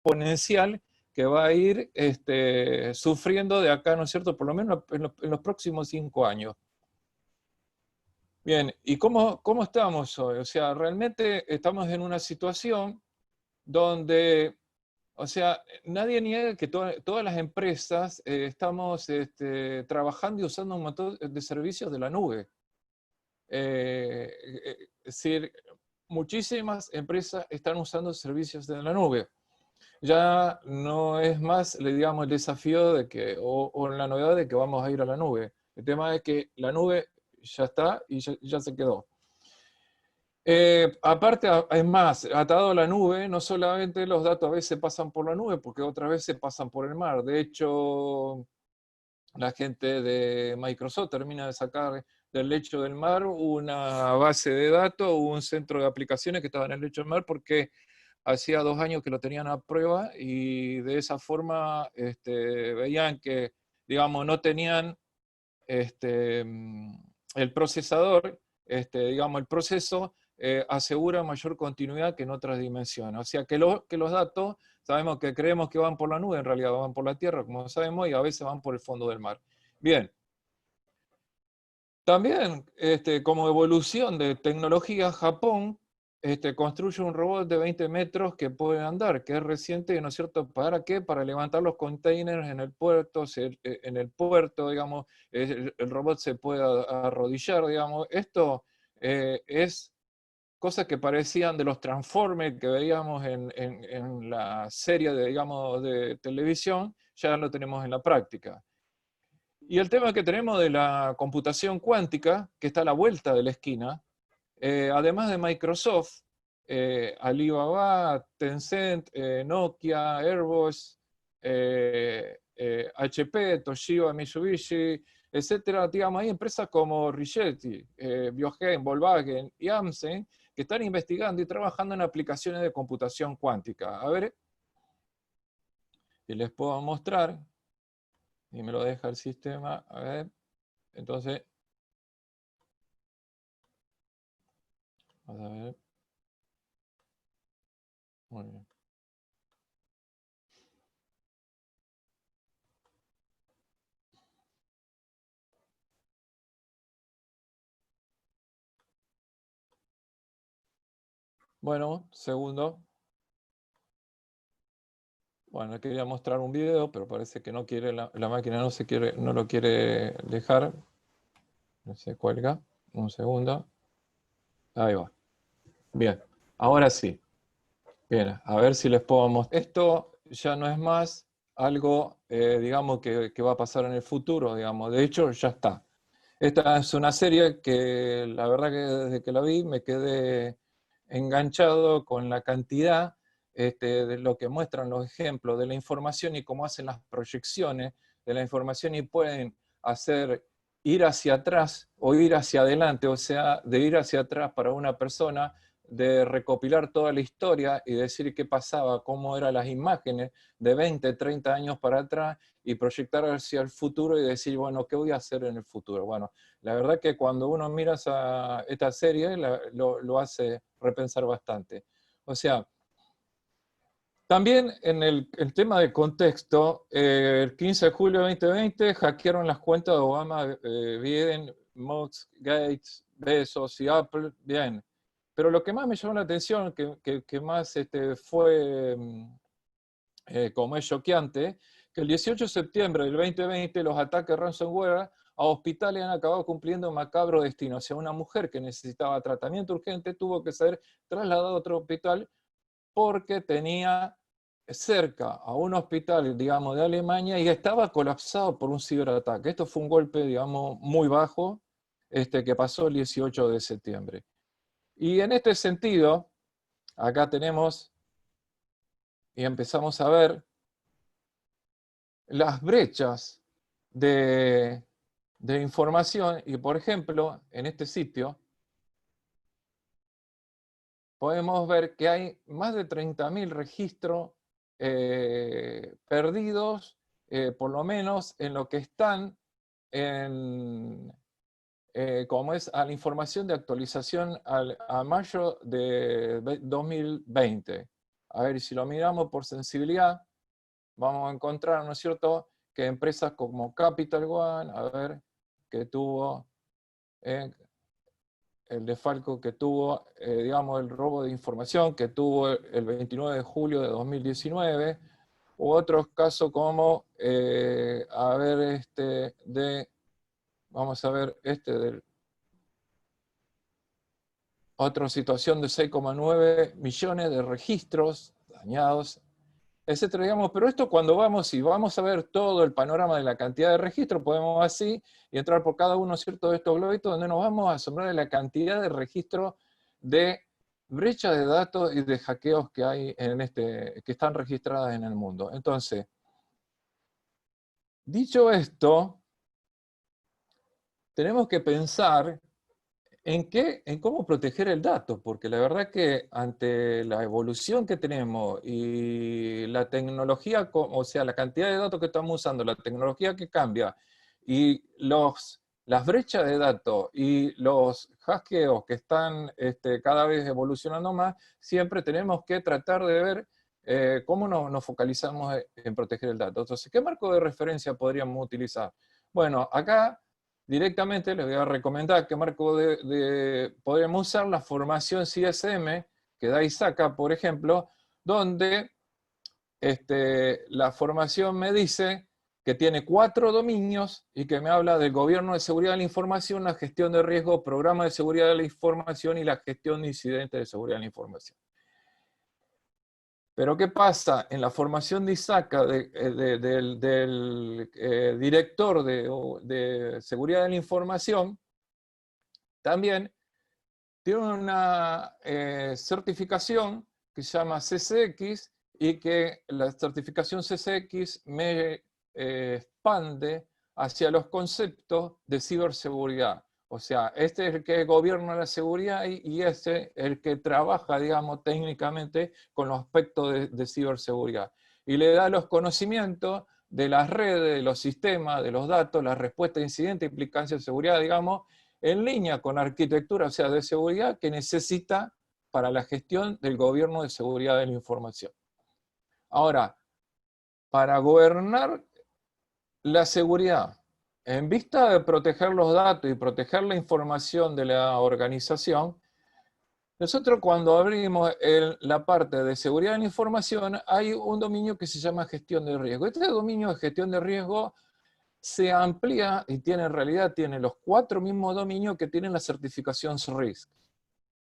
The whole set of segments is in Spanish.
exponencial que va a ir sufriendo de acá, ¿no es cierto?, por lo menos en los próximos 5 años. Bien, ¿y cómo estamos hoy? O sea, realmente estamos en una situación donde, o sea, nadie niega que todas las empresas estamos trabajando y usando un montón de servicios de la nube. Es decir, muchísimas empresas están usando servicios de la nube. Ya no es más, digamos, el desafío de que, o la novedad de que vamos a ir a la nube. El tema es que la nube ya está y ya se quedó. Aparte, es más, atado a la nube, no solamente los datos a veces pasan por la nube, porque otras veces pasan por el mar. De hecho, la gente de Microsoft termina de sacar del lecho del mar una base de datos, un centro de aplicaciones que estaba en el lecho del mar, porque hacía 2 años que lo tenían a prueba y de esa forma veían que, digamos, no tenían el procesador, digamos, el proceso asegura mayor continuidad que en otras dimensiones. O sea, que los datos, sabemos que creemos que van por la nube, en realidad van por la Tierra, como sabemos, y a veces van por el fondo del mar. Bien. También, como evolución de tecnología, Japón construye un robot de 20 metros que puede andar, que es reciente, ¿no es cierto? ¿Para qué? Para levantar los containers en el puerto, digamos, el robot se puede arrodillar, digamos. Esto es cosas que parecían de los Transformers que veíamos en la serie, digamos, de televisión, ya lo tenemos en la práctica. Y el tema que tenemos de la computación cuántica, que está a la vuelta de la esquina, además de Microsoft, Alibaba, Tencent, Nokia, Airbus, HP, Toshiba, Mitsubishi, etcétera, digamos, hay empresas como Rigetti, Biogen, Volkswagen y Amsen que están investigando y trabajando en aplicaciones de computación cuántica. A ver, si les puedo mostrar, y me lo deja el sistema, a ver, entonces, vamos a ver. Muy bien. Bueno, segundo. Bueno, quería mostrar un video, pero parece que no quiere, la máquina no lo quiere dejar. No se cuelga. Un segundo. Ahí va. Bien, ahora sí. Bien, a ver si les puedo mostrar. Esto ya no es más algo, digamos, que va a pasar en el futuro, digamos. De hecho, ya está. Esta es una serie que la verdad que desde que la vi me quedé enganchado con la cantidad de lo que muestran los ejemplos de la información y cómo hacen las proyecciones de la información y pueden hacer ir hacia atrás o ir hacia adelante, o sea, de ir hacia atrás para una persona, de recopilar toda la historia y decir qué pasaba, cómo eran las imágenes de 20, 30 años para atrás y proyectar hacia el futuro y decir, bueno, ¿qué voy a hacer en el futuro? Bueno, la verdad que cuando uno mira esta serie lo hace repensar bastante. O sea, también en el tema de contexto, el 15 de julio de 2020 hackearon las cuentas de Obama, Biden, Musk, Gates, Bezos y Apple. Bien, pero lo que más me llamó la atención, que más fue como es choqueante, que el 18 de septiembre del 2020 los ataques ransomware a hospitales han acabado cumpliendo un macabro destino. O sea, una mujer que necesitaba tratamiento urgente tuvo que ser trasladada a otro hospital porque tenía cerca a un hospital, digamos, de Alemania y estaba colapsado por un ciberataque. Esto fue un golpe, digamos, muy bajo que pasó el 18 de septiembre. Y en este sentido, acá tenemos y empezamos a ver las brechas de información y, por ejemplo, en este sitio podemos ver que hay más de 30.000 registros perdidos, por lo menos en lo que están como es a la información de actualización a mayo de 2020. A ver, si lo miramos por sensibilidad, vamos a encontrar, ¿no es cierto?, que empresas como Capital One, a ver, que tuvo el desfalco que tuvo, digamos, el robo de información que tuvo el 29 de julio de 2019, u otros casos como, a ver, vamos a ver, otra situación de 6,9 millones de registros dañados, etcétera, digamos, pero esto cuando vamos y vamos a ver todo el panorama de la cantidad de registros, podemos así y entrar por cada uno, ¿cierto?, de estos globitos, donde nos vamos a asombrar de la cantidad de registros de brechas de datos y de hackeos que hay que están registradas en el mundo. Entonces, dicho esto, tenemos que pensar en cómo proteger el dato, porque la verdad que ante la evolución que tenemos y la tecnología, o sea, la cantidad de datos que estamos usando, la tecnología que cambia, y las brechas de datos y los hackeos que están cada vez evolucionando más, siempre tenemos que tratar de ver cómo nos focalizamos en proteger el dato. Entonces, ¿qué marco de referencia podríamos utilizar? Bueno, acá directamente les voy a recomendar que marco podríamos usar la formación CSM que da ISACA, por ejemplo, donde la formación me dice que tiene 4 dominios y que me habla del gobierno de seguridad de la información, la gestión de riesgo, programa de seguridad de la información y la gestión de incidentes de seguridad de la información. Pero ¿qué pasa? En la formación de ISACA del director de seguridad de la información, también tiene una certificación que se llama CCX y que la certificación CCX me expande hacia los conceptos de ciberseguridad. O sea, este es el que gobierna la seguridad y este es el que trabaja, digamos, técnicamente con los aspectos de ciberseguridad. Y le da los conocimientos de las redes, de los sistemas, de los datos, la respuesta a incidentes, implicancias de seguridad, digamos, en línea con la arquitectura, o sea, de seguridad que necesita para la gestión del gobierno de seguridad de la información. Ahora, para gobernar la seguridad, en vista de proteger los datos y proteger la información de la organización, nosotros cuando abrimos la parte de seguridad de la información, hay un dominio que se llama gestión de riesgo. Este dominio de gestión de riesgo se amplía y en realidad tiene los 4 mismos dominios que tienen la certificación RISC.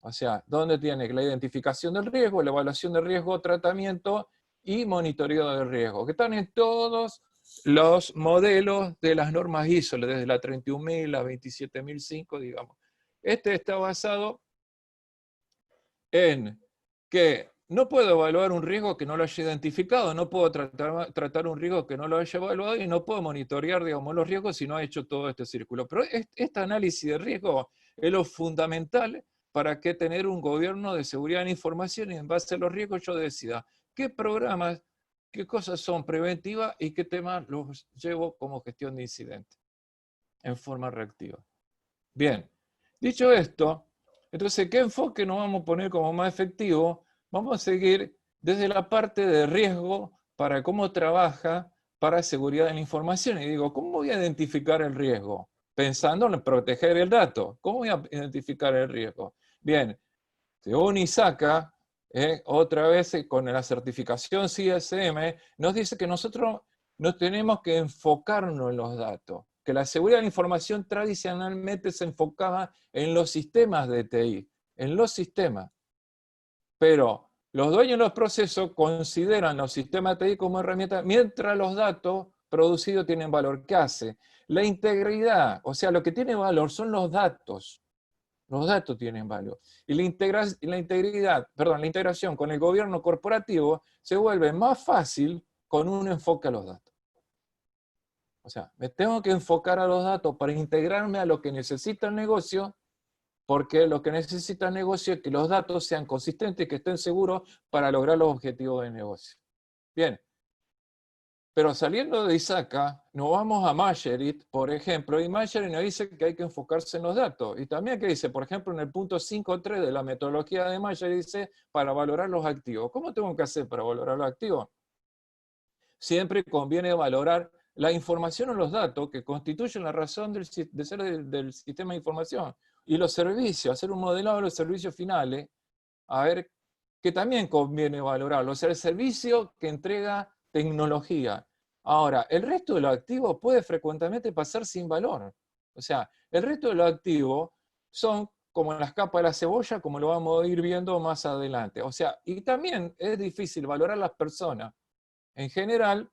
O sea, donde tiene la identificación del riesgo, la evaluación de riesgo, tratamiento y monitoreo de riesgo, que están en todos los modelos de las normas ISO, desde la 31.000, la 27.005, digamos. Este está basado en que no puedo evaluar un riesgo que no lo haya identificado, no puedo tratar un riesgo que no lo haya evaluado y no puedo monitorear, digamos, los riesgos si no ha hecho todo este círculo. Pero este análisis de riesgo es lo fundamental para que tener un gobierno de seguridad de la información y en base a los riesgos yo decida qué programas, qué cosas son preventivas y qué temas los llevo como gestión de incidentes en forma reactiva. Bien, dicho esto, entonces, ¿qué enfoque nos vamos a poner como más efectivo? Vamos a seguir desde la parte de riesgo para cómo trabaja para seguridad de la información. Y digo, ¿cómo voy a identificar el riesgo? Pensando en proteger el dato. ¿Cómo voy a identificar el riesgo? Bien, según ISACA, otra vez con la certificación CSM, nos dice que nosotros no tenemos que enfocarnos en los datos, que la seguridad de la información tradicionalmente se enfocaba en los sistemas de TI, en los sistemas. Pero los dueños de los procesos consideran los sistemas de TI como herramientas mientras los datos producidos tienen valor. ¿Qué hace? La integridad, o sea, lo que tiene valor son los datos. Los datos tienen valor. Y la integración con el gobierno corporativo se vuelve más fácil con un enfoque a los datos. O sea, me tengo que enfocar a los datos para integrarme a lo que necesita el negocio, porque lo que necesita el negocio es que los datos sean consistentes y que estén seguros para lograr los objetivos del negocio. Bien. Pero saliendo de Isaka, nos vamos a Masherit, por ejemplo, y Masherit nos dice que hay que enfocarse en los datos. Y también que dice, por ejemplo, en el punto 5.3 de la metodología de Masherit dice, para valorar los activos. ¿Cómo tengo que hacer para valorar los activos? Siempre conviene valorar la información o los datos que constituyen la razón de ser del sistema de información. Y los servicios, hacer un modelado de los servicios finales, a ver, que también conviene valorarlo. O sea, el servicio que entrega tecnología. Ahora, el resto de los activos puede frecuentemente pasar sin valor. O sea, el resto de los activos son como las capas de la cebolla, como lo vamos a ir viendo más adelante. O sea, y también es difícil valorar las personas en general,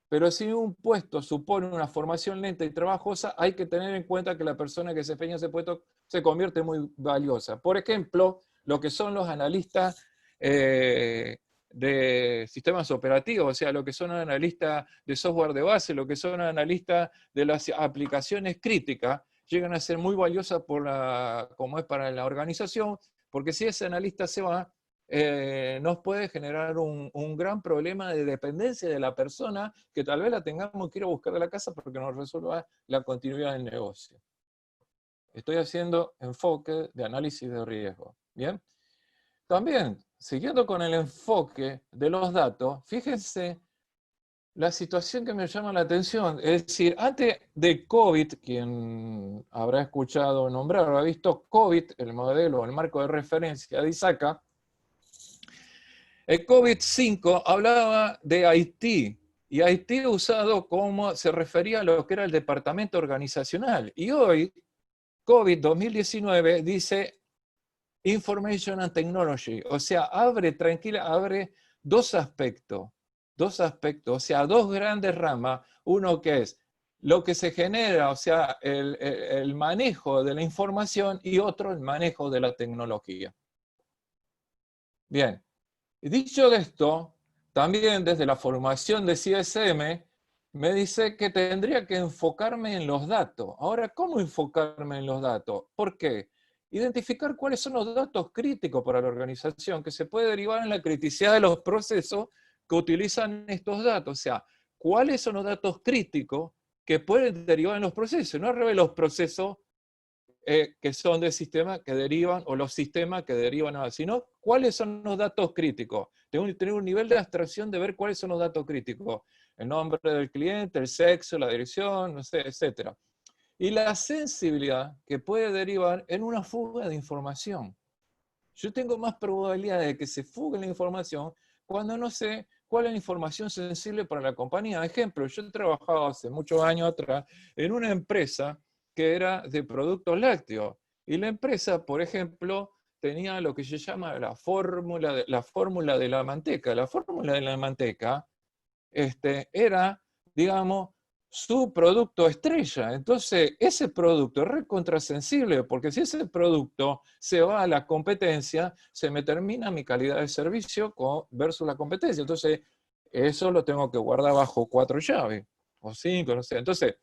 pero si un puesto supone una formación lenta y trabajosa, hay que tener en cuenta que la persona que se desempeña ese puesto se convierte muy valiosa. Por ejemplo, lo que son los analistas de sistemas operativos, o sea, lo que son analistas de software de base, lo que son analistas de las aplicaciones críticas, llegan a ser muy valiosas como es para la organización, porque si ese analista se va, nos puede generar un gran problema de dependencia de la persona que tal vez la tengamos que ir a buscar de la casa porque nos resuelva la continuidad del negocio. Estoy haciendo enfoque de análisis de riesgo. ¿Bien? También, siguiendo con el enfoque de los datos, fíjense la situación que me llama la atención. Es decir, antes de COVID, quien habrá escuchado nombrar, habrá visto COVID, el modelo, el marco de referencia de ISACA. El COVID-5 hablaba de Haití, y Haití usado como se refería a lo que era el departamento organizacional. Y hoy, COVID-2019 dice Information and Technology, o sea, abre dos aspectos, o sea, dos grandes ramas, uno que es lo que se genera, o sea, el manejo de la información, y otro el manejo de la tecnología. Bien. Dicho esto, también desde la formación de CSM, me dice que tendría que enfocarme en los datos. Ahora, ¿cómo enfocarme en los datos? ¿Por qué? Identificar cuáles son los datos críticos para la organización, que se puede derivar en la criticidad de los procesos que utilizan estos datos. O sea, cuáles son los datos críticos que pueden derivar en los procesos. No al revés, los procesos que son de sistemas que derivan, o los sistemas que derivan a, sino cuáles son los datos críticos. Tengo que tener un nivel de abstracción de ver cuáles son los datos críticos. El nombre del cliente, el sexo, la dirección, no sé, etc. Y la sensibilidad que puede derivar en una fuga de información. Yo tengo más probabilidad de que se fugue la información cuando no sé cuál es la información sensible para la compañía. Ejemplo, yo he trabajado hace muchos años atrás en una empresa que era de productos lácteos. Y la empresa, por ejemplo, tenía lo que se llama la fórmula de la manteca. La fórmula de la manteca era, digamos, su producto estrella. Entonces, ese producto es recontrasensible, porque si ese producto se va a la competencia, se me termina mi calidad de servicio versus la competencia. Entonces, eso lo tengo que guardar bajo 4 llaves, o 5, no sé. Entonces,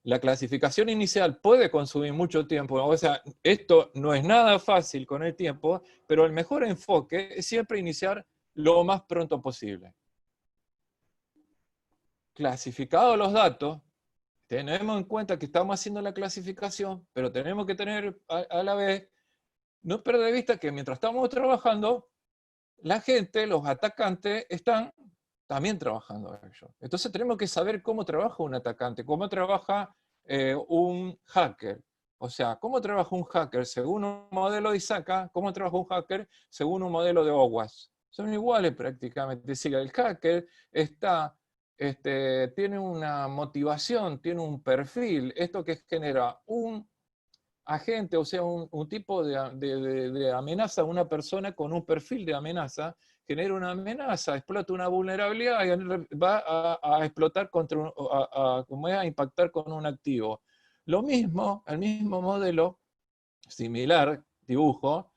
la clasificación inicial puede consumir mucho tiempo. O sea, esto no es nada fácil con el tiempo, pero el mejor enfoque es siempre iniciar lo más pronto posible. Clasificados los datos, tenemos en cuenta que estamos haciendo la clasificación, pero tenemos que tener a la vez, no perder de vista que mientras estamos trabajando, la gente, los atacantes, están también trabajando ellos. Entonces tenemos que saber cómo trabaja un atacante, cómo trabaja un hacker. O sea, cómo trabaja un hacker según un modelo de ISACA, cómo trabaja un hacker según un modelo de OWASP. Son iguales prácticamente. Es decir, el hacker tiene una motivación, tiene un perfil, esto que genera un agente, o sea, un tipo de amenaza a una persona con un perfil de amenaza, genera una amenaza, explota una vulnerabilidad y va a explotar a impactar con un activo. Lo mismo, el mismo modelo, similar, dibujo,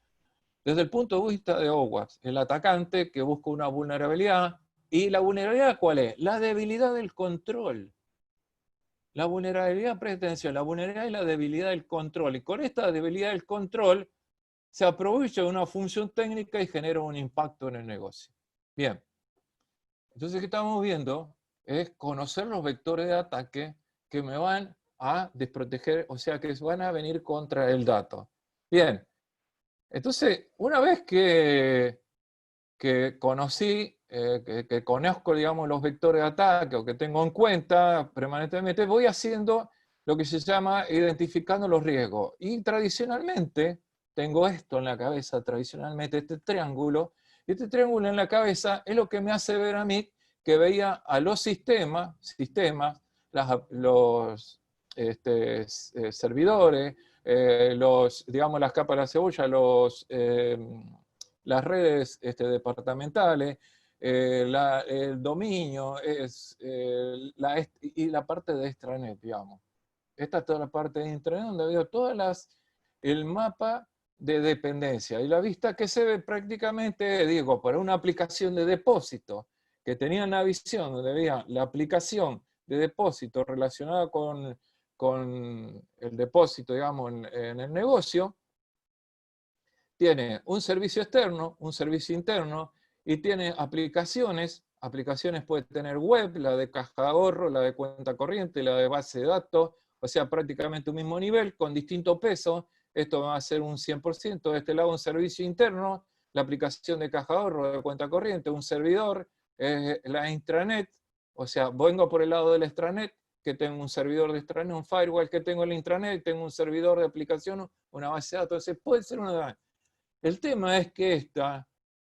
desde el punto de vista de OWASP, el atacante que busca una vulnerabilidad. ¿Y la vulnerabilidad cuál es? La debilidad del control. La vulnerabilidad, presta atención, la vulnerabilidad y la debilidad del control. Y con esta debilidad del control se aprovecha de una función técnica y genera un impacto en el negocio. Bien. Entonces, ¿qué estamos viendo? es conocer los vectores de ataque que me van a desproteger, o sea, que van a venir contra el dato. Bien, entonces, una vez que conocí, que conozco, digamos, los vectores de ataque o que tengo en cuenta permanentemente, voy haciendo lo que se llama identificando los riesgos. Y tradicionalmente, tengo esto en la cabeza, tradicionalmente este triángulo, y este triángulo en la cabeza es lo que me hace ver a mí que veía a los sistemas, los servidores, digamos, las capas de la cebolla, las redes departamentales, el dominio y la parte de extranet, digamos. Esta es toda la parte de intranet donde veo el mapa de dependencia. Y la vista que se ve prácticamente, digo, para una aplicación de depósito, que tenía una visión donde veía la aplicación de depósito relacionada con el depósito, digamos, en el negocio, tiene un servicio externo, un servicio interno, y tiene aplicaciones. Aplicaciones puede tener web, la de caja de ahorro, la de cuenta corriente, la de base de datos, o sea, prácticamente un mismo nivel, con distinto peso. Esto va a ser un 100%. De este lado un servicio interno, la aplicación de caja de ahorro, de cuenta corriente, un servidor, la intranet, o sea, vengo por el lado del extranet, que tengo un servidor de extranet, un firewall que tengo en la intranet, tengo un servidor de aplicación, una base de datos. Entonces puede ser una... El tema es que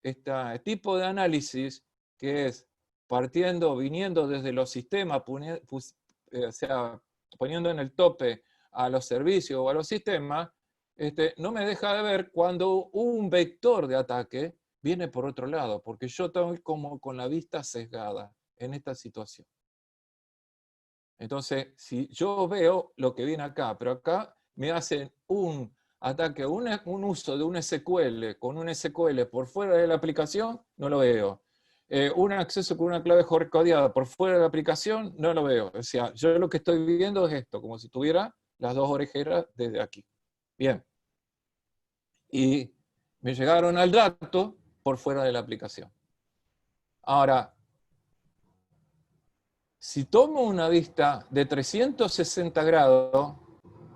este tipo de análisis, que es viniendo desde los sistemas, o sea, poniendo en el tope a los servicios o a los sistemas, no me deja de ver cuando un vector de ataque viene por otro lado, porque yo estoy como con la vista sesgada en esta situación. Entonces, si yo veo lo que viene acá, pero acá me hacen un ataque, un uso de un SQL con un SQL por fuera de la aplicación, no lo veo. Un acceso con una clave hardcodeada por fuera de la aplicación, no lo veo. O sea, yo lo que estoy viendo es esto, como si tuviera las dos orejeras desde aquí. Bien. Y me llegaron al dato por fuera de la aplicación. Ahora, si tomo una vista de 360 grados,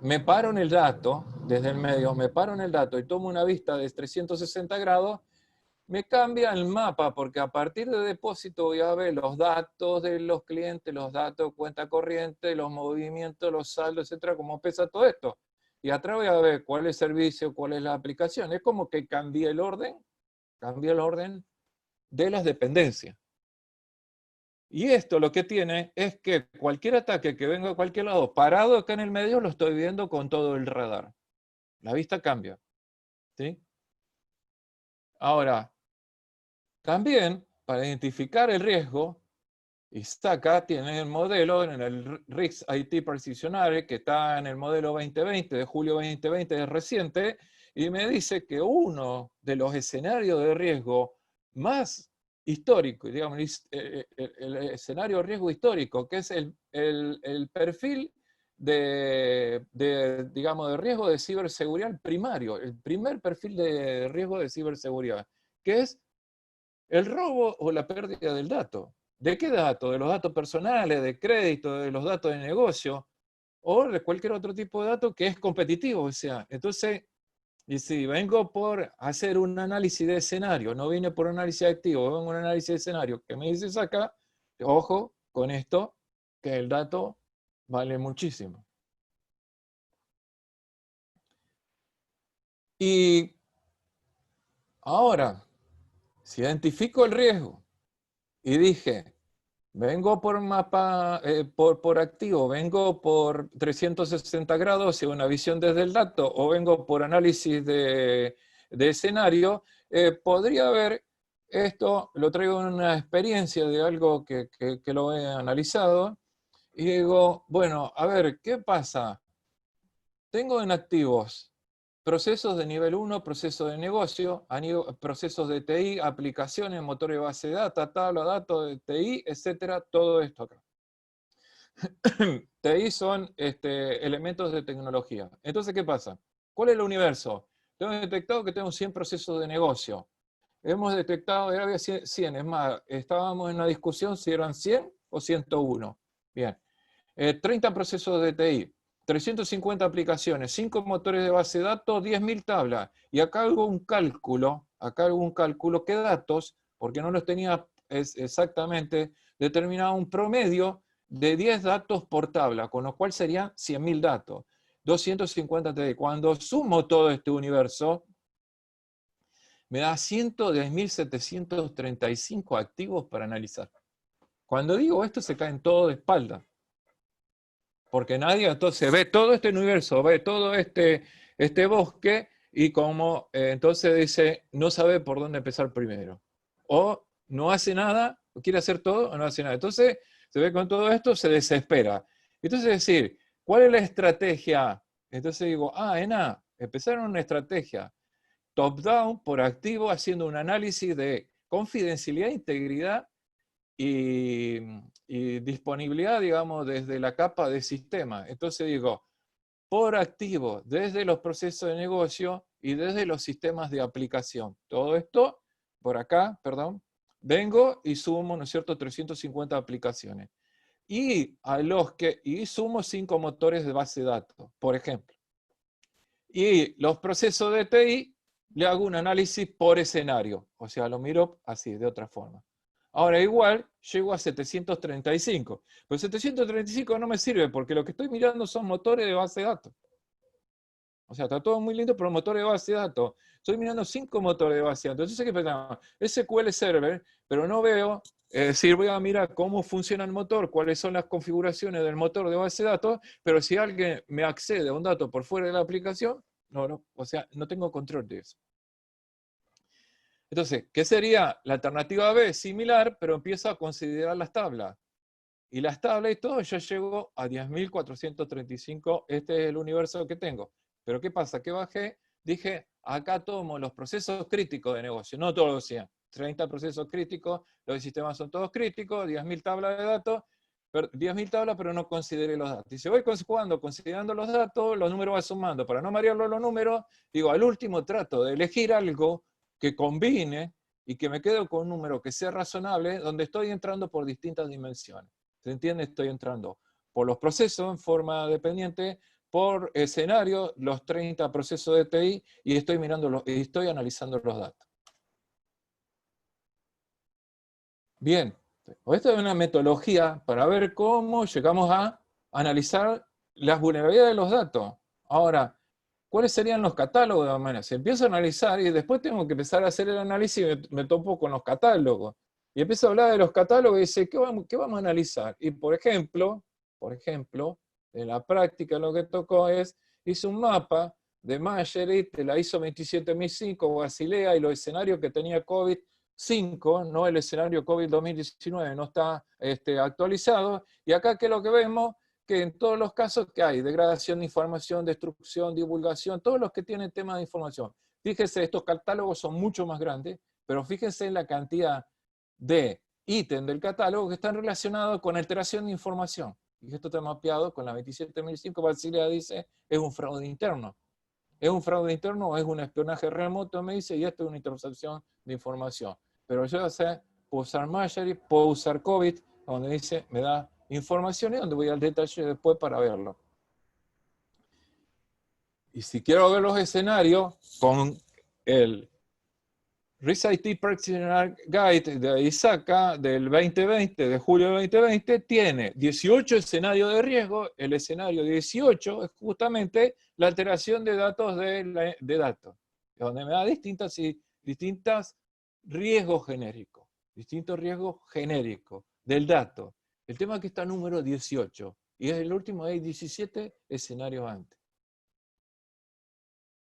me paro en el dato, desde el medio, me paro en el dato y tomo una vista de 360 grados, me cambia el mapa, porque a partir de depósito voy a ver los datos de los clientes, los datos de cuenta corriente, los movimientos, los saldos, etcétera, cómo pesa todo esto. Y atrás voy a ver cuál es el servicio, cuál es la aplicación. Es como que cambié el orden de las dependencias. Y esto lo que tiene es que cualquier ataque que venga de cualquier lado, parado acá en el medio, lo estoy viendo con todo el radar. La vista cambia. ¿Sí? Ahora, también para identificar el riesgo, acá tiene el modelo en el RISC IT Precisionary, que está en el modelo 2020, de julio 2020, es reciente, y me dice que uno de los escenarios de riesgo más histórico, digamos, el escenario de riesgo histórico, que es el perfil digamos, de riesgo de ciberseguridad primario, el primer perfil de riesgo de ciberseguridad, que es el robo o la pérdida del dato. ¿De qué dato? De los datos personales, de crédito, de los datos de negocio, o de cualquier otro tipo de dato que es competitivo. O sea, entonces, y si vengo por hacer un análisis de escenario, no vine por análisis activo, vengo por un análisis de escenario, que me dices acá, ojo con esto, que el dato vale muchísimo. Y ahora, si identifico el riesgo y dije, vengo por mapa, por activo, vengo por 360 grados y una visión desde el dato, o vengo por análisis de escenario, podría haber esto, lo traigo en una experiencia de algo que lo he analizado, y digo, bueno, a ver, ¿qué pasa? Tengo en activos procesos de nivel 1, procesos de negocio, procesos de TI, aplicaciones, motores de base de datos, tabla, datos de TI, etcétera, todo esto acá. TI son elementos de tecnología. Entonces, ¿qué pasa? ¿Cuál es el universo? Tengo detectado que tengo 100 procesos de negocio. Hemos detectado, había 100, es más, estábamos en una discusión si eran 100 o 101. Bien. 30 procesos de TI, 350 aplicaciones, 5 motores de base de datos, 10.000 tablas. Y acá hago un cálculo, qué datos, porque no los tenía exactamente, determinado un promedio de 10 datos por tabla, con lo cual serían 100.000 datos. 250 TI. Cuando sumo todo este universo, me da 110.735 activos para analizar. Cuando digo esto, se caen todo de espalda. Porque nadie entonces ve todo este universo, ve todo este bosque, y como entonces dice, no sabe por dónde empezar primero. O no hace nada, o quiere hacer todo, o no hace nada. Entonces se ve con todo esto, se desespera. Entonces es decir, ¿cuál es la estrategia? Entonces digo, empezaron una estrategia top-down, por activo, haciendo un análisis de confidencialidad, integridad y disponibilidad, digamos, desde la capa de sistema. Entonces digo, por activo, desde los procesos de negocio y desde los sistemas de aplicación. Todo esto, por acá, perdón, vengo y sumo, ¿no es cierto?, 350 aplicaciones. Y sumo 5 motores de base de datos, por ejemplo. Y los procesos de TI, le hago un análisis por escenario. O sea, lo miro así, de otra forma. Ahora, igual, llego a 735. Pero 735 no me sirve, porque lo que estoy mirando son motores de base de datos. O sea, está todo muy lindo, pero motores de base de datos. Estoy mirando 5 motores de base de datos. Entonces, ¿qué pensamos? SQL Server, pero no veo, es decir, voy a mirar cómo funciona el motor, cuáles son las configuraciones del motor de base de datos, pero si alguien me accede a un dato por fuera de la aplicación, o sea, no tengo control de eso. Entonces, ¿qué sería? La alternativa B, similar, pero empiezo a considerar las tablas. Y las tablas y todo, yo llego a 10.435, este es el universo que tengo. Pero ¿qué pasa? Que bajé, dije, acá tomo los procesos críticos de negocio, no todos los 100, 30 procesos críticos, los sistemas son todos críticos, 10.000 tablas de datos, 10.000 tablas, pero no consideré los datos. Y si voy considerando los datos, los números van sumando. Para no marearlo los números, digo, al último trato de elegir algo que combine y que me quede con un número que sea razonable, donde estoy entrando por distintas dimensiones. ¿Se entiende? Estoy entrando por los procesos en forma dependiente, por escenario, los 30 procesos de TI, y estoy analizando los datos. Bien, esta es una metodología para ver cómo llegamos a analizar las vulnerabilidades de los datos. Ahora, ¿cuáles serían los catálogos de la manera? Se empieza a analizar y después tengo que empezar a hacer el análisis y me topo con los catálogos. Y empiezo a hablar de los catálogos y dice, ¿qué vamos a analizar? Y por ejemplo, en la práctica lo que tocó hice un mapa de Mastery, de la ISO 27005, Basilea, y los escenarios que tenía COVID-5, no el escenario COVID 2019, no está actualizado. Y acá, ¿qué es lo que vemos? Que en todos los casos que hay, degradación de información, destrucción, divulgación, todos los que tienen temas de información. Fíjense, estos catálogos son mucho más grandes, pero fíjense en la cantidad de ítems del catálogo que están relacionados con alteración de información. Y esto está mapeado con la 27005, Basilea dice, es un fraude interno. ¿Es un fraude interno o es un espionaje remoto? Me dice, y esto es una intercepción de información. Pero yo sé, puedo usar Mastery, puedo usar COVID, donde dice, me da información y donde voy al detalle después para verlo. Y si quiero ver los escenarios, con el RIS-IT Practitioner Guide de ISACA del 2020, de julio del 2020, tiene 18 escenarios de riesgo. El escenario 18 es justamente la alteración de datos de datos, donde me da distintos riesgos genéricos, del dato. El tema es que está número 18, y es el último, hay 17 escenarios antes.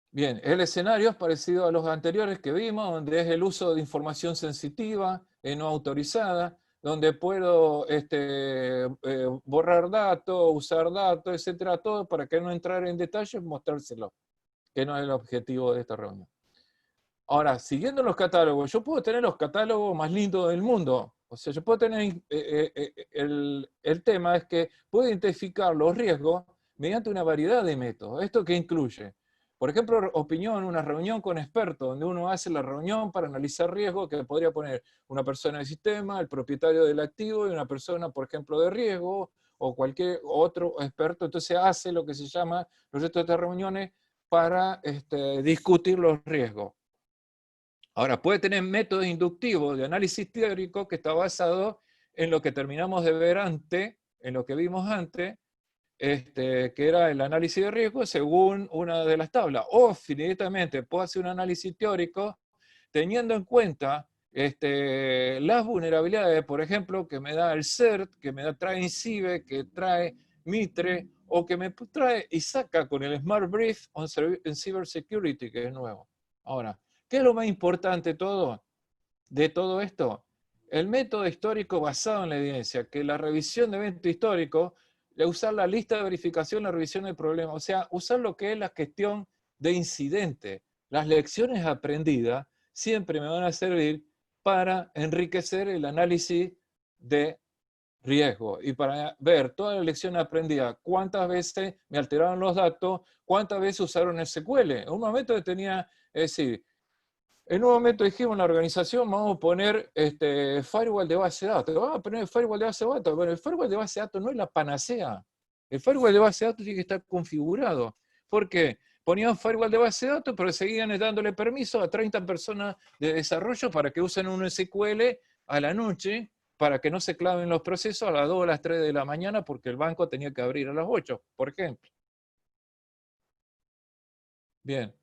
Bien, el escenario es parecido a los anteriores que vimos, donde es el uso de información sensitiva, no autorizada, donde puedo borrar datos, usar datos, etcétera, todo para que no entrar en detalles, mostrárselo, que no es el objetivo de esta reunión. Ahora, siguiendo los catálogos, yo puedo tener los catálogos más lindos del mundo. O sea, yo puedo tener, el tema es que puedo identificar los riesgos mediante una variedad de métodos. ¿Esto qué incluye? Por ejemplo, opinión, una reunión con expertos, donde uno hace la reunión para analizar riesgo, que podría poner una persona del sistema, el propietario del activo y una persona, por ejemplo, de riesgo, o cualquier otro experto. Entonces hace lo que se llama los restos de reuniones para discutir los riesgos. Ahora, puede tener métodos inductivos de análisis teórico que está basado en lo que terminamos de ver antes, en lo que vimos antes, que era el análisis de riesgo según una de las tablas. O finitamente puedo hacer un análisis teórico teniendo en cuenta las vulnerabilidades, por ejemplo, que me da el CERT, que me trae INCIBE, que trae Mitre, o que me trae y saca con el Smart Brief on Cybersecurity, que es nuevo. Ahora, ¿qué es lo más importante de todo esto? El método histórico basado en la evidencia, que la revisión de eventos históricos, usar la lista de verificación, la revisión del problema, o sea, usar lo que es la gestión de incidentes. Las lecciones aprendidas siempre me van a servir para enriquecer el análisis de riesgo y para ver toda la lección aprendida, cuántas veces me alteraron los datos, cuántas veces usaron SQL. En un momento tenía, es decir, en un momento dijimos en la organización, vamos a poner firewall de base de datos. Vamos a poner firewall de base de datos. Bueno, el firewall de base de datos no es la panacea. El firewall de base de datos tiene que estar configurado. ¿Por qué? Ponían firewall de base de datos, pero seguían dándole permiso a 30 personas de desarrollo para que usen un SQL a la noche, para que no se claven los procesos a las 2 o las 3 de la mañana, porque el banco tenía que abrir a las 8, por ejemplo. Bien.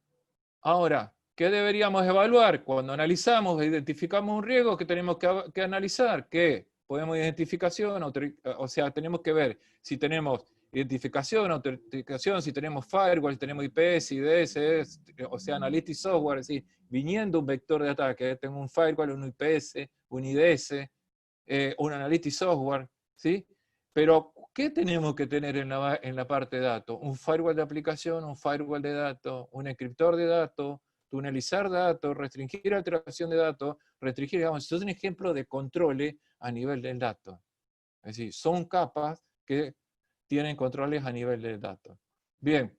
Ahora, ¿qué deberíamos evaluar? Cuando analizamos e identificamos un riesgo, ¿qué tenemos que analizar? ¿Qué? Podemos identificación, o sea, tenemos que ver si tenemos identificación, autenticación, si tenemos firewall, si tenemos IPS, IDS, o sea, Analytics Software, es decir, viniendo un vector de ataque, tengo un firewall, un IPS, un IDS, un Analytics Software, ¿sí? Pero, ¿qué tenemos que tener en la parte de datos? Un firewall de aplicación, un firewall de datos, un encriptor de datos, tunelizar datos, restringir alteración de datos, restringir, digamos, esto es un ejemplo de controles a nivel del dato. Es decir, son capas que tienen controles a nivel del dato. Bien.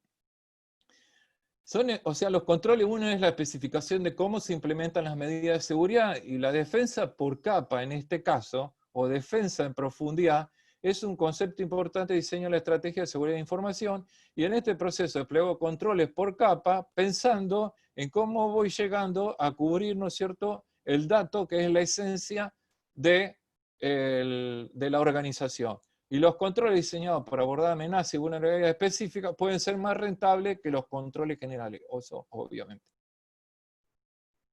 O sea, los controles, uno es la especificación de cómo se implementan las medidas de seguridad y la defensa por capa, en este caso, o defensa en profundidad, es un concepto importante de diseño de la estrategia de seguridad de información, y en este proceso despliego controles por capa pensando en cómo voy llegando a cubrir, ¿no es cierto?, el dato que es la esencia de la organización. Y los controles diseñados para abordar amenazas y vulnerabilidades específicas pueden ser más rentables que los controles generales, eso obviamente.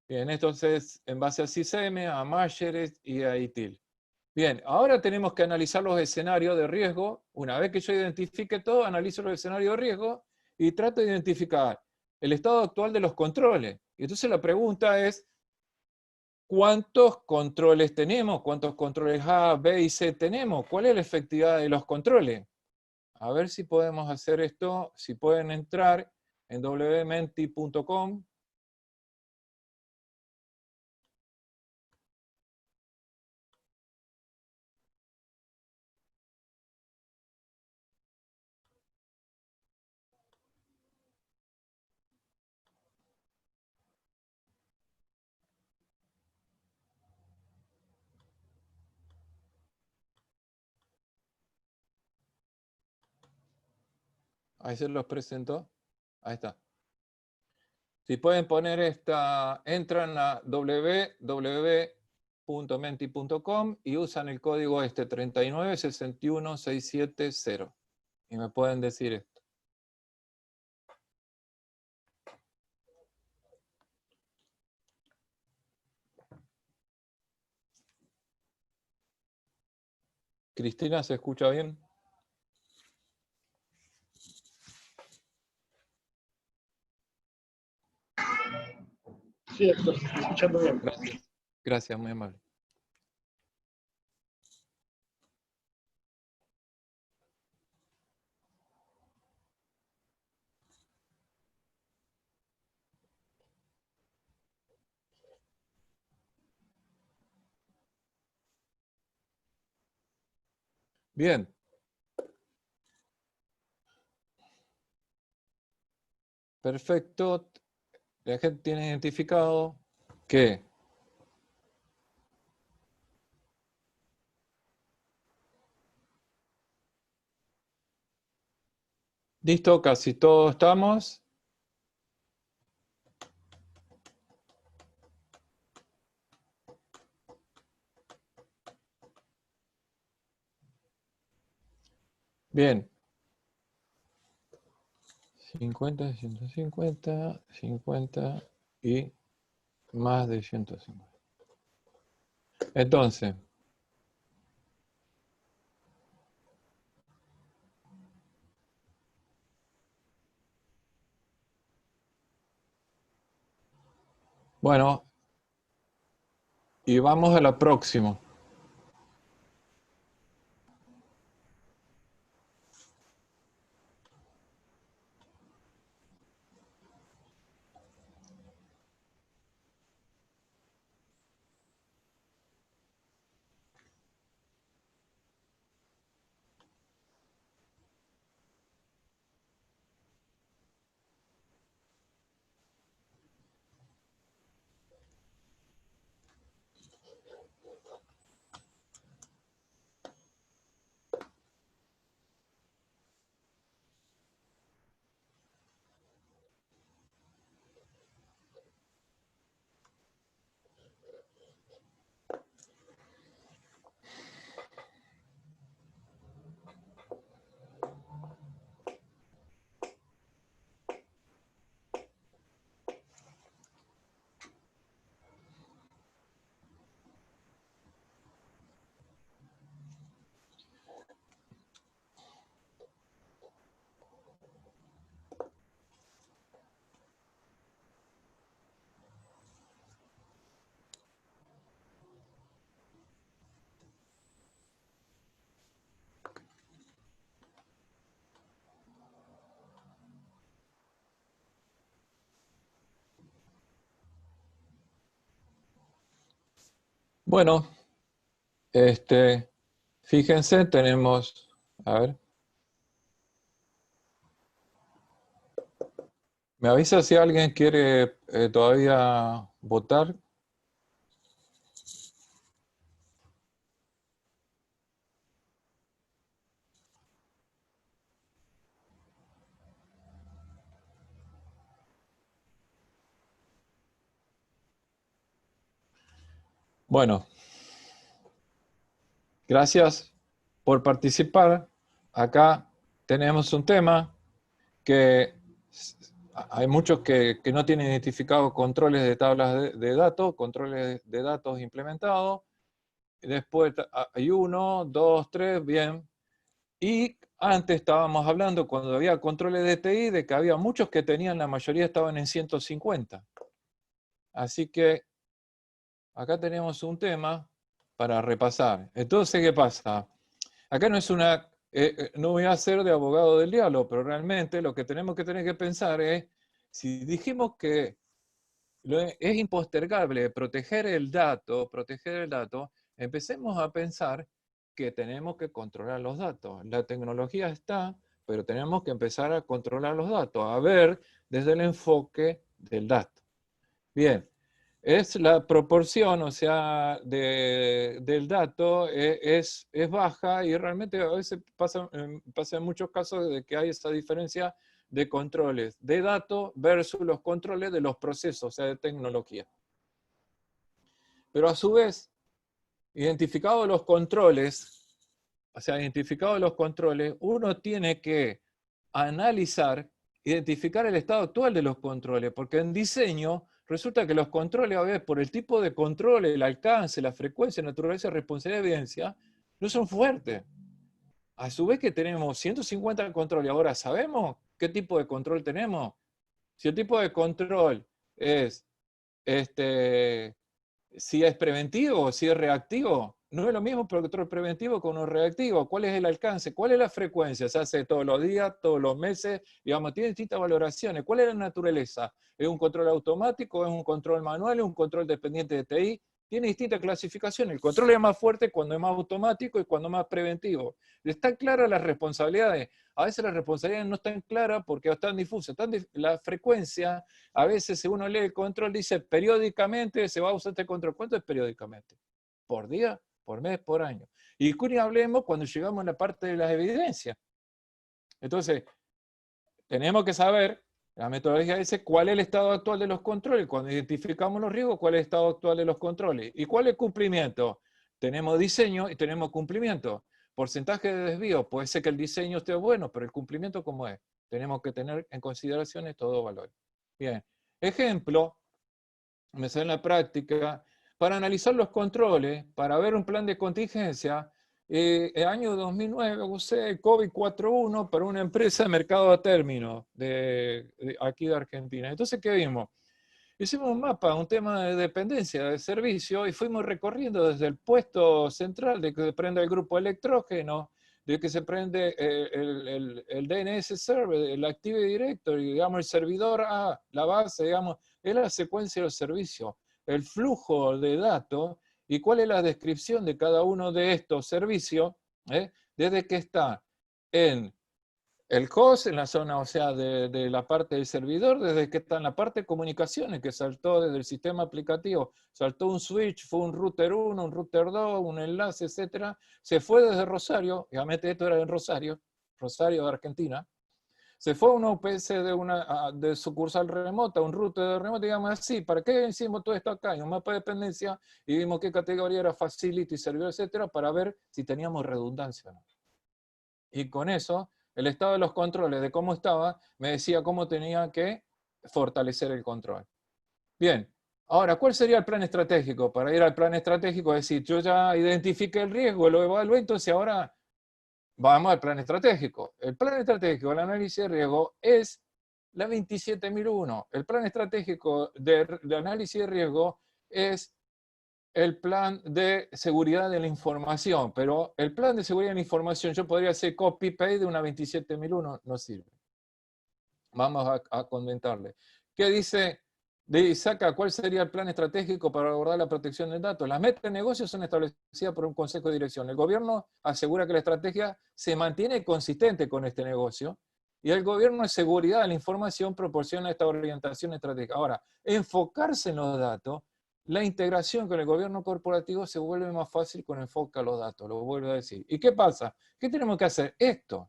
Bien, entonces, en base a CISM, a Mascheres y a ITIL. Bien, ahora tenemos que analizar los escenarios de riesgo. Una vez que yo identifique todo, analizo los escenarios de riesgo y trato de identificar el estado actual de los controles. Y entonces la pregunta es, ¿cuántos controles tenemos? ¿Cuántos controles A, B y C tenemos? ¿Cuál es la efectividad de los controles? A ver si podemos hacer esto, si pueden entrar en wmenti.com. Ahí se los presento. Ahí está. Si pueden poner entran a www.menti.com y usan el código 3961670 y me pueden decir esto. Cristina, ¿se escucha bien? Sí, Héctor, se está escuchando bien. Gracias. Gracias, muy amable. Bien. Perfecto. La gente tiene identificado que listo, casi todos estamos. Bien. 50, 150, 50 y más de 150. Entonces, bueno, y vamos a la próxima. Bueno, fíjense, tenemos, a ver, ¿me avisa si alguien quiere todavía votar? Bueno, gracias por participar. Acá tenemos un tema que hay muchos que no tienen identificado controles de tablas de datos, controles de datos implementados. Después hay 1, 2, 3, bien. Y antes estábamos hablando, cuando había controles de TI, de que había muchos que tenían, la mayoría estaban en 150. Así que acá tenemos un tema para repasar. Entonces, ¿qué pasa? Acá no es no voy a ser de abogado del diablo, pero realmente lo que tenemos que tener que pensar es, si dijimos que es impostergable proteger el dato, empecemos a pensar que tenemos que controlar los datos. La tecnología está, pero tenemos que empezar a controlar los datos, a ver desde el enfoque del dato. Bien, es la proporción, o sea, del dato es baja y realmente a veces pasa en muchos casos de que hay esa diferencia de controles de datos versus los controles de los procesos, o sea, de tecnología. Pero a su vez, identificados los controles, uno tiene que analizar, identificar el estado actual de los controles, porque en diseño resulta que los controles, a veces, por el tipo de control, el alcance, la frecuencia, naturaleza, responsabilidad y evidencia, no son fuertes. A su vez que tenemos 150 controles, ahora sabemos qué tipo de control tenemos. Si el tipo de control es, si es preventivo o si es reactivo, no es lo mismo el control preventivo con uno reactivo. ¿Cuál es el alcance? ¿Cuál es la frecuencia? ¿Se hace todos los días, todos los meses? Digamos, tiene distintas valoraciones. ¿Cuál es la naturaleza? ¿Es un control automático? ¿Es un control manual? ¿Es un control dependiente de TI? tiene distinta clasificación. El control es más fuerte cuando es más automático y cuando es más preventivo. Están claras las responsabilidades. A veces las responsabilidades no están claras porque están difusas. La frecuencia, a veces si uno lee el control, dice periódicamente se va a usar este control. ¿Cuánto es periódicamente? ¿Por día? ¿Por mes? ¿Por año? Y ni hablemos cuando llegamos a la parte de las evidencias. Entonces, tenemos que saber, la metodología dice cuál es el estado actual de los controles. Cuando identificamos los riesgos, cuál es el estado actual de los controles. ¿Y cuál es el cumplimiento? Tenemos diseño y tenemos cumplimiento. Porcentaje de desvío, puede ser que el diseño esté bueno, pero el cumplimiento, ¿cómo es? Tenemos que tener en consideración estos dos valores. Bien, ejemplo, me sale en la práctica, para analizar los controles, para ver un plan de contingencia, el año 2009 usé el COVID 4.1 para una empresa de mercado a término aquí de Argentina. Entonces, ¿qué vimos? Hicimos un mapa, un tema de dependencia de servicio y fuimos recorriendo desde el puesto central de que se prende el grupo electrógeno, de que se prende el DNS server, el Active Directory, digamos, el servidor A, la base, digamos, es la secuencia de los servicios, el flujo de datos y cuál es la descripción de cada uno de estos servicios, desde que está en el host, en la zona, o sea, de la parte del servidor, desde que está en la parte de comunicaciones, que saltó desde el sistema aplicativo, saltó un switch, fue un router 1, un router 2, un enlace, etcétera, se fue desde Rosario, obviamente esto era en Rosario de Argentina, se fue a una UPS de sucursal remota, un router remoto, digamos así, ¿para qué hicimos todo esto acá? Y un mapa de dependencia, y vimos qué categoría era facility, servidor, etcétera, para ver si teníamos redundancia o no. Y con eso, el estado de los controles, de cómo estaba, me decía cómo tenía que fortalecer el control. Bien, ahora, ¿cuál sería el plan estratégico? Para ir al plan estratégico, es decir, yo ya identifiqué el riesgo, lo evalué, entonces ahora vamos al plan estratégico. El plan estratégico, el análisis de riesgo, es la 27001. El plan estratégico de análisis de riesgo es el plan de seguridad de la información, pero el plan de seguridad de la información yo podría hacer copy-paste de una 27001, no sirve. Vamos a comentarle. ¿Qué dice de ISACA? ¿Cuál sería el plan estratégico para abordar la protección del dato? Las metas de negocio son establecidas por un consejo de dirección. El gobierno asegura que la estrategia se mantiene consistente con este negocio y el gobierno de seguridad de la información proporciona esta orientación estratégica. Ahora, enfocarse en los datos, la integración con el gobierno corporativo se vuelve más fácil con enfoque a los datos, lo vuelvo a decir. ¿Y qué pasa? ¿Qué tenemos que hacer? Esto.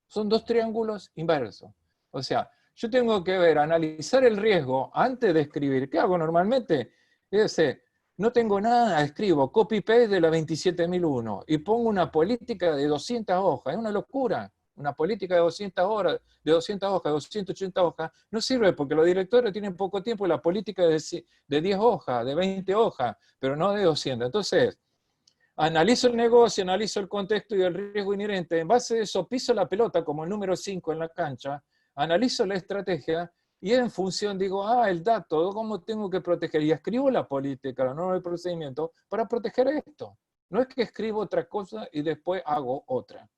Son dos triángulos inversos. O sea, yo tengo que ver, analizar el riesgo antes de escribir. ¿Qué hago normalmente? Es decir, no tengo nada, escribo copy-paste de la 27001 y pongo una política de 200 hojas. Es una locura. Una política de 200 hojas, de 280 hojas, no sirve porque los directores tienen poco tiempo y la política es de 10 hojas, de 20 hojas, pero no de 200. Entonces, analizo el negocio, analizo el contexto y el riesgo inherente. En base a eso, piso la pelota como el número 5 en la cancha, analizo la estrategia y en función digo, el dato, ¿cómo tengo que proteger? Y escribo la política, la norma del procedimiento para proteger esto. No es que escribo otra cosa y después hago otra.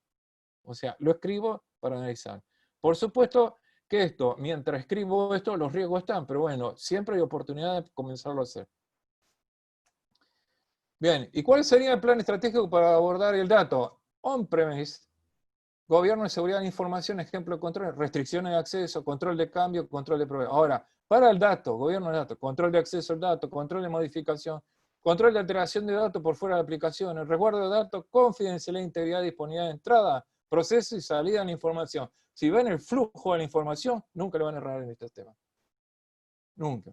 O sea, lo escribo para analizar. Por supuesto que esto, mientras escribo esto, los riesgos están, pero bueno, siempre hay oportunidad de comenzarlo a hacer. Bien, ¿y cuál sería el plan estratégico para abordar el dato? On-premise, gobierno de seguridad de información, ejemplo de control, restricciones de acceso, control de cambio, control de proveedor. Ahora, para el dato, gobierno de datos, control de acceso al dato, control de modificación, control de alteración de datos por fuera de la aplicación, el resguardo de datos, confidencialidad, integridad, disponibilidad de entrada, proceso y salida de la información. Si ven el flujo de la información, nunca le van a errar en este tema. Nunca.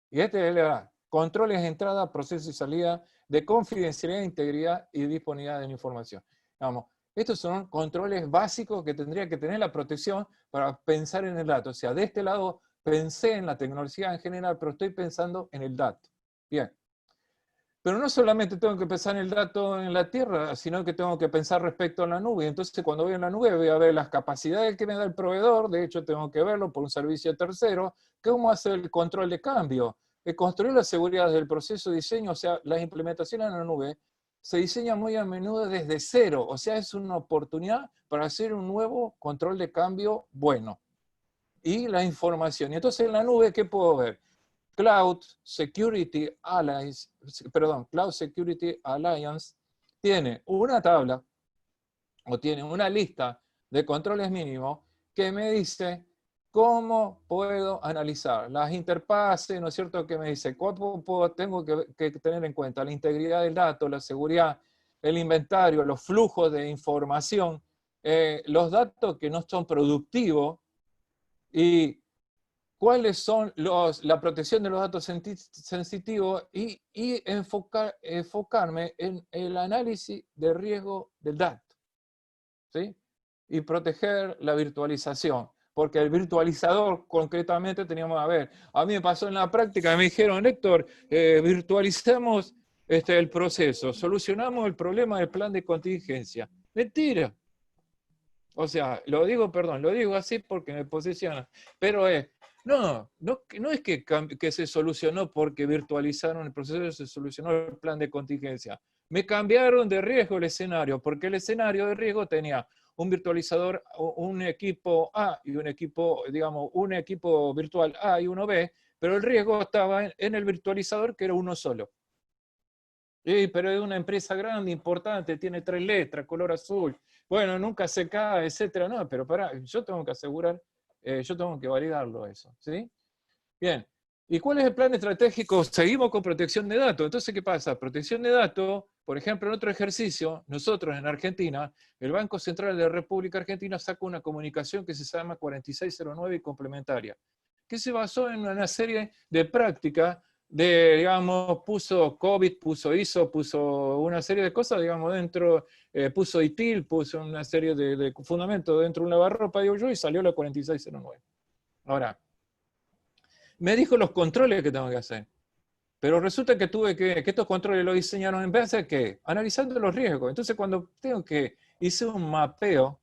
Y este es la controles de entrada, proceso y salida, de confidencialidad, integridad y disponibilidad de la información. Vamos, estos son controles básicos que tendría que tener la protección para pensar en el dato. O sea, de este lado pensé en la tecnología en general, pero estoy pensando en el dato. Bien. Pero no solamente tengo que pensar en el dato en la Tierra, sino que tengo que pensar respecto a la nube. Entonces, cuando voy a la nube, voy a ver las capacidades que me da el proveedor. De hecho, tengo que verlo por un servicio tercero. ¿Cómo hace el control de cambio? Construir la seguridad del proceso de diseño, o sea, las implementaciones en la nube, se diseña muy a menudo desde cero. O sea, es una oportunidad para hacer un nuevo control de cambio bueno. Y la información. Y entonces en la nube, ¿qué puedo ver? Cloud Security Alliance, Cloud Security Alliance tiene una tabla o tiene una lista de controles mínimos que me dice cómo puedo analizar las interfaces, ¿no es cierto? Que me dice cómo tengo que tener en cuenta la integridad del dato, la seguridad, el inventario, los flujos de información, los datos que no son productivos y cuáles son la protección de los datos sensitivos y enfocarme en el análisis de riesgo del dato, ¿sí? Y proteger la virtualización, porque el virtualizador concretamente teníamos a ver. A mí me pasó en la práctica, me dijeron, Héctor, virtualizamos el proceso, solucionamos el problema del plan de contingencia. Mentira. O sea, lo digo así porque me posiciona, pero no es que se solucionó porque virtualizaron el proceso, se solucionó el plan de contingencia. Me cambiaron de riesgo el escenario, porque el escenario de riesgo tenía un virtualizador, un equipo A y un equipo, digamos, un equipo virtual A y uno B, pero el riesgo estaba en el virtualizador que era uno solo. Pero es una empresa grande, importante, tiene 3 letras, color azul. Bueno, nunca se cae, etcétera. No, pero pará, yo tengo que asegurar, yo tengo que validarlo eso, ¿sí? Bien. ¿Y cuál es el plan estratégico? Seguimos con protección de datos. Entonces, ¿qué pasa? Protección de datos, por ejemplo, en otro ejercicio, nosotros en Argentina, el Banco Central de la República Argentina sacó una comunicación que se llama 4609 y complementaria, que se basó en una serie de prácticas digamos, puso COVID, puso ISO, puso una serie de cosas, digamos, dentro, puso ITIL, puso una serie de fundamentos dentro de un lavarropa, digo yo, y salió la 4609. Ahora, me dijo los controles que tengo que hacer, pero resulta que que estos controles los diseñaron en vez de que analizando los riesgos. Entonces, cuando hice un mapeo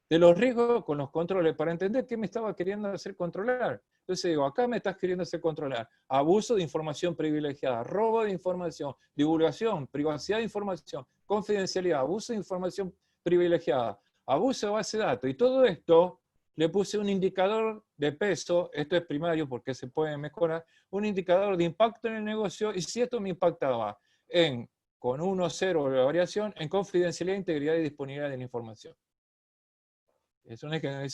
de los riesgos con los controles para entender qué me estaba queriendo hacer controlar. Entonces digo, acá me estás queriendo hacer controlar abuso de información privilegiada, robo de información, divulgación, privacidad de información, confidencialidad, abuso de información privilegiada, abuso de base de datos. Y todo esto le puse un indicador de peso, esto es primario porque se puede mejorar, un indicador de impacto en el negocio, y si esto me impactaba con 1, 0 la variación, en confidencialidad, integridad y disponibilidad de la información. Es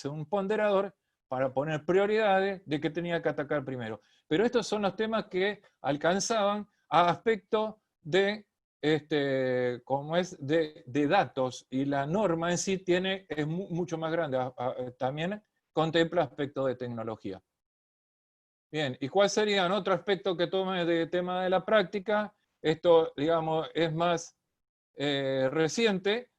un ponderador para poner prioridades de qué tenía que atacar primero. Pero estos son los temas que alcanzaban a aspectos de, de datos, y la norma en sí es mucho más grande, también contempla aspectos de tecnología. Bien, ¿y cuál sería otro aspecto que tome de tema de la práctica? Esto, digamos, es más reciente.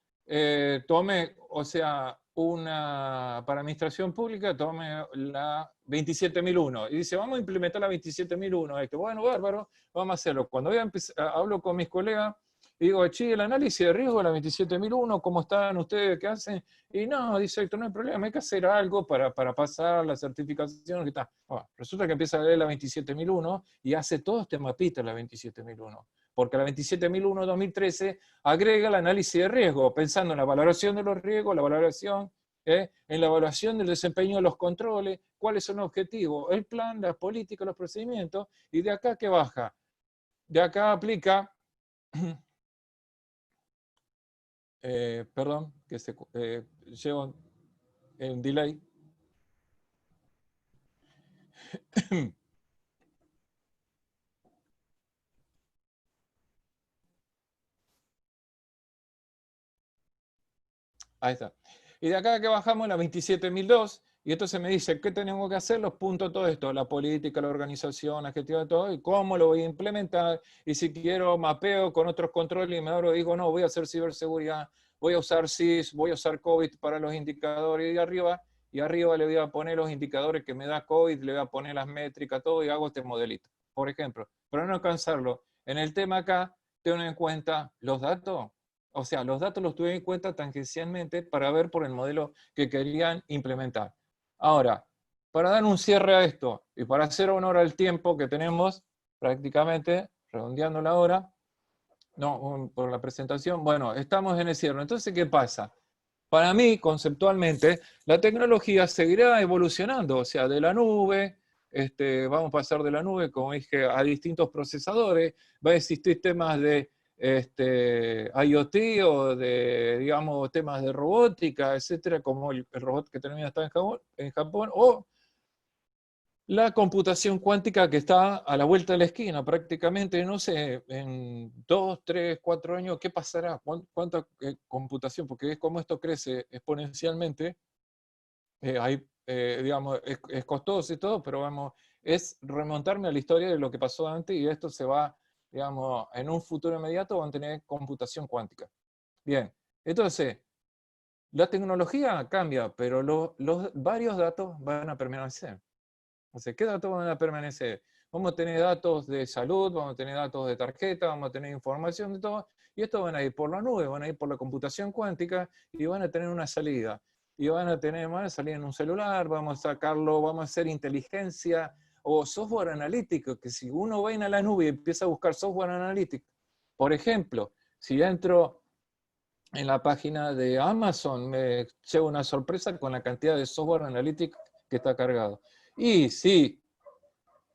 Tomé, o sea, para administración pública, tomé la 27001 y dice, vamos a implementar la 27001. Bueno, bárbaro, vamos a hacerlo. Cuando hablo con mis colegas, digo, che, el análisis de riesgo de la 27001, ¿cómo están ustedes? ¿Qué hacen? Y no, dice Héctor, no hay problema, hay que hacer algo para pasar la certificación. ¿Qué tal? Bueno, resulta que empieza a leer la 27001 y hace todo este mapita la 27001. Porque la 27001-2013 agrega el análisis de riesgo, pensando en la valoración de los riesgos, la valoración, en la evaluación del desempeño de los controles, cuáles son los objetivos, el plan, las políticas, los procedimientos, y de acá que baja. De acá aplica, perdón, que llevo en delay. Ahí está. Y de acá que bajamos la 27002, y entonces me dice, ¿qué tenemos que hacer? Los puntos, todo esto, la política, la organización, la gestión de todo, y cómo lo voy a implementar, y si quiero mapeo con otros controles, y me digo, no, voy a hacer ciberseguridad, voy a usar SIS, voy a usar COVID para los indicadores, y arriba le voy a poner los indicadores que me da COVID, le voy a poner las métricas, todo, y hago este modelito, por ejemplo. Para no alcanzarlo, en el tema acá, tengo en cuenta los datos. O sea, los datos los tuve en cuenta tangencialmente para ver por el modelo que querían implementar. Ahora, para dar un cierre a esto y para hacer honor al tiempo que tenemos, prácticamente, redondeando la hora, no, por la presentación, bueno, estamos en el cierre. Entonces, ¿qué pasa? Para mí, conceptualmente, la tecnología seguirá evolucionando, o sea, de la nube, vamos a pasar de la nube, como dije, a distintos procesadores, va a existir temas de IoT o de, digamos, temas de robótica, etcétera, como el robot que termina está en Japón, o la computación cuántica que está a la vuelta de la esquina, prácticamente, no sé, en 2, 3, 4 años, ¿qué pasará? ¿Cuánta computación? Porque es como esto crece exponencialmente, digamos, es costoso y todo, pero vamos, es remontarme a la historia de lo que pasó antes y esto se va, digamos, en un futuro inmediato van a tener computación cuántica. Bien, entonces, la tecnología cambia, pero los varios datos van a permanecer. O sea, ¿qué datos van a permanecer? Vamos a tener datos de salud, vamos a tener datos de tarjeta, vamos a tener información de todo, y estos van a ir por la nube, van a ir por la computación cuántica y van a tener una salida. Y van a salir en un celular, vamos a sacarlo, vamos a hacer inteligencia o software analítico, que si uno va a la nube y empieza a buscar software analítico, por ejemplo, si entro en la página de Amazon, me llevo una sorpresa con la cantidad de software analítico que está cargado. Y sí,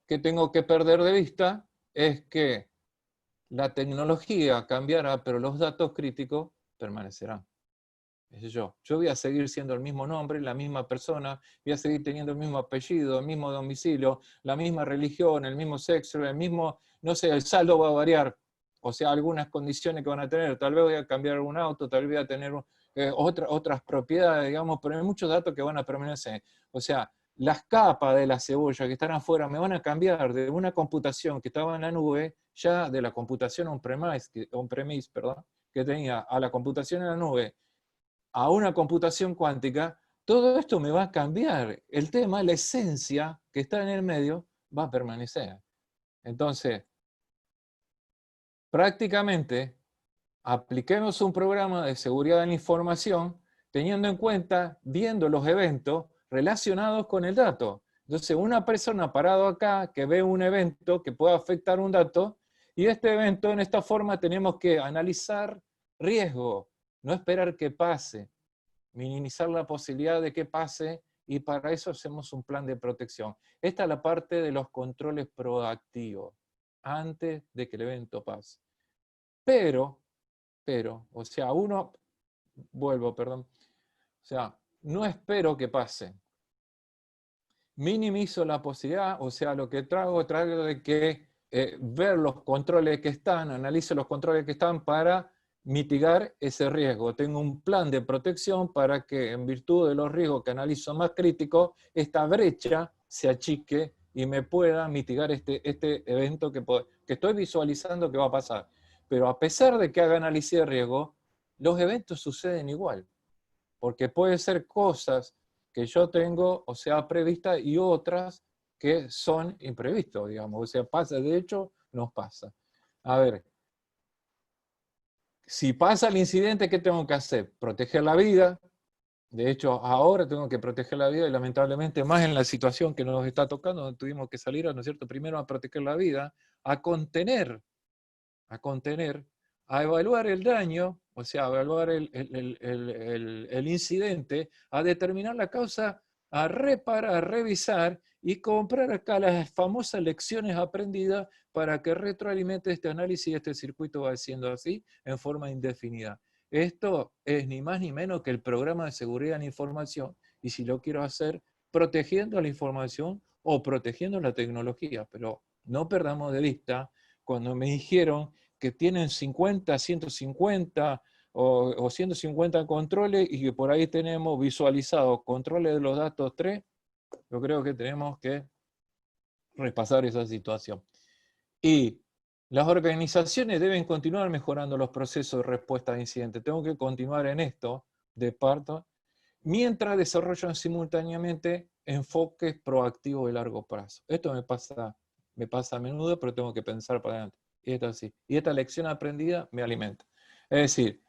que tengo que perder de vista es que la tecnología cambiará, pero los datos críticos permanecerán. Yo voy a seguir siendo el mismo nombre, la misma persona, voy a seguir teniendo el mismo apellido, el mismo domicilio, la misma religión, el mismo sexo, el mismo, no sé, el saldo va a variar. O sea, algunas condiciones que van a tener. Tal vez voy a cambiar un auto, tal vez voy a tener otras propiedades, digamos, pero hay muchos datos que van a permanecer. O sea, las capas de la cebolla que están afuera me van a cambiar de una computación que estaba en la nube, ya de la computación on-premise, perdón, que tenía a la computación en la nube, a una computación cuántica, todo esto me va a cambiar. El tema, la esencia que está en el medio, va a permanecer. Entonces, prácticamente, apliquemos un programa de seguridad de la información teniendo en cuenta, viendo los eventos relacionados con el dato. Entonces, una persona parado acá que ve un evento que pueda afectar un dato, y este evento, en esta forma, tenemos que analizar riesgo, no esperar que pase, minimizar la posibilidad de que pase, y para eso hacemos un plan de protección. Esta es la parte de los controles proactivos, antes de que el evento pase. Pero, o sea, o sea, no espero que pase. Minimizo la posibilidad, o sea, lo que trato de que ver los controles que están, analizo los controles que están para mitigar ese riesgo. Tengo un plan de protección para que, en virtud de los riesgos que analizo más críticos, esta brecha se achique y me pueda mitigar este evento que estoy visualizando que va a pasar. Pero a pesar de que haga análisis de riesgo, los eventos suceden igual. Porque puede ser cosas que yo tengo, o sea, previstas, y otras que son imprevistos, digamos. O sea, pasa, de hecho, nos pasa. A ver, si pasa el incidente, ¿qué tengo que hacer? Proteger la vida. De hecho, ahora tengo que proteger la vida, y lamentablemente más en la situación que nos está tocando, donde tuvimos que salir, ¿no es cierto?, primero a proteger la vida, a contener, a evaluar el daño, o sea, a evaluar el incidente, a determinar la causa, a reparar, a revisar y comprar acá las famosas lecciones aprendidas para que retroalimente este análisis y este circuito va siendo así en forma indefinida. Esto es ni más ni menos que el programa de seguridad en la información, y si lo quiero hacer protegiendo la información o protegiendo la tecnología, pero no perdamos de vista cuando me dijeron que tienen 50, 150 o 150 controles y que por ahí tenemos visualizados controles de los datos 3, yo creo que tenemos que repasar esa situación. Y las organizaciones deben continuar mejorando los procesos de respuesta a incidentes. Tengo que continuar en esto de parto, mientras desarrollan simultáneamente enfoques proactivos de largo plazo. Esto me pasa a menudo, pero tengo que pensar para adelante. Y esto así. Y esta lección aprendida me alimenta. Es decir,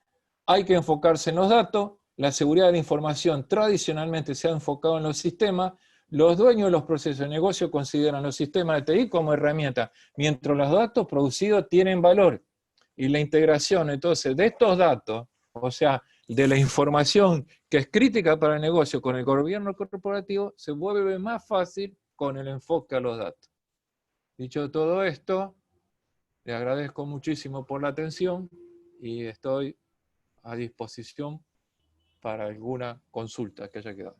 hay que enfocarse en los datos. La seguridad de la información tradicionalmente se ha enfocado en los sistemas. Los dueños de los procesos de negocio consideran los sistemas de TI como herramienta, mientras los datos producidos tienen valor. Y la integración, entonces, de estos datos, o sea, de la información que es crítica para el negocio con el gobierno corporativo, se vuelve más fácil con el enfoque a los datos. Dicho todo esto, le agradezco muchísimo por la atención y estoy a disposición para alguna consulta que haya quedado.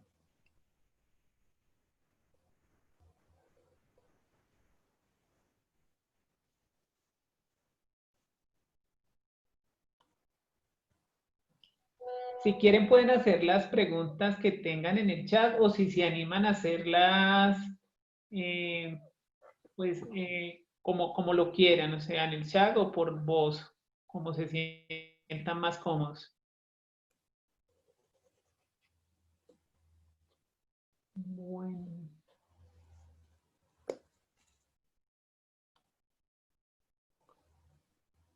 Si quieren pueden hacer las preguntas que tengan en el chat o si se animan a hacerlas, como lo quieran, o sea, en el chat o por voz, como se sientan más cómodos. Bueno.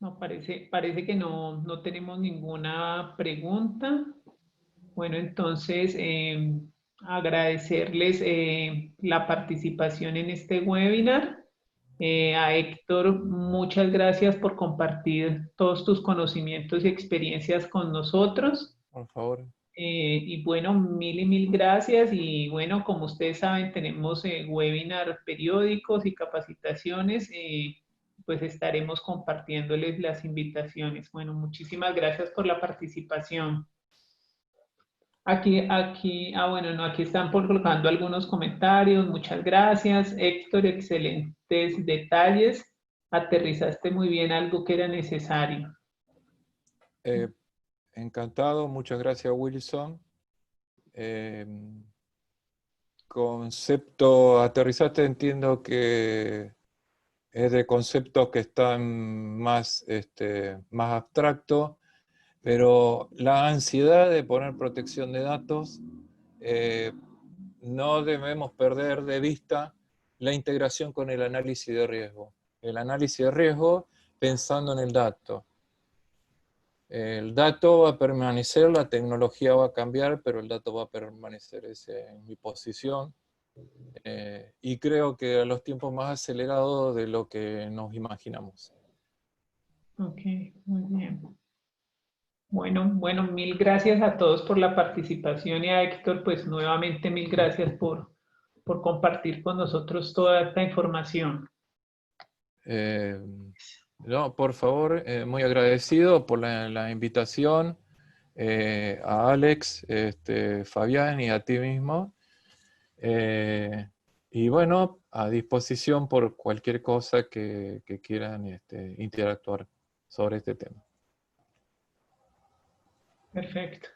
No, parece que no tenemos ninguna pregunta. Bueno, entonces, agradecerles la participación en este webinar. A Héctor, muchas gracias por compartir todos tus conocimientos y experiencias con nosotros. Por favor. Y bueno, mil y mil gracias. Y bueno, como ustedes saben, tenemos webinar periódicos y capacitaciones. Pues estaremos compartiéndoles las invitaciones. Bueno, muchísimas gracias por la participación. Bueno, no, aquí están colocando algunos comentarios. Muchas gracias, Héctor, excelentes detalles. Aterrizaste muy bien algo que era necesario. Encantado, muchas gracias, Wilson. Concepto aterrizaste, entiendo que es de conceptos que están más abstractos, pero la ansiedad de poner protección de datos, no debemos perder de vista la integración con el análisis de riesgo. El análisis de riesgo pensando en el dato. El dato va a permanecer, la tecnología va a cambiar, pero el dato va a permanecer. Esa es mi posición. Y creo que a los tiempos más acelerados de lo que nos imaginamos. Ok, muy bien. Bueno, mil gracias a todos por la participación y a Héctor, pues nuevamente mil gracias por compartir con nosotros toda esta información. No, por favor, muy agradecido por la invitación, a Alex, Fabián y a ti mismo. Y bueno, a disposición por cualquier cosa que quieran interactuar sobre este tema. Perfecto.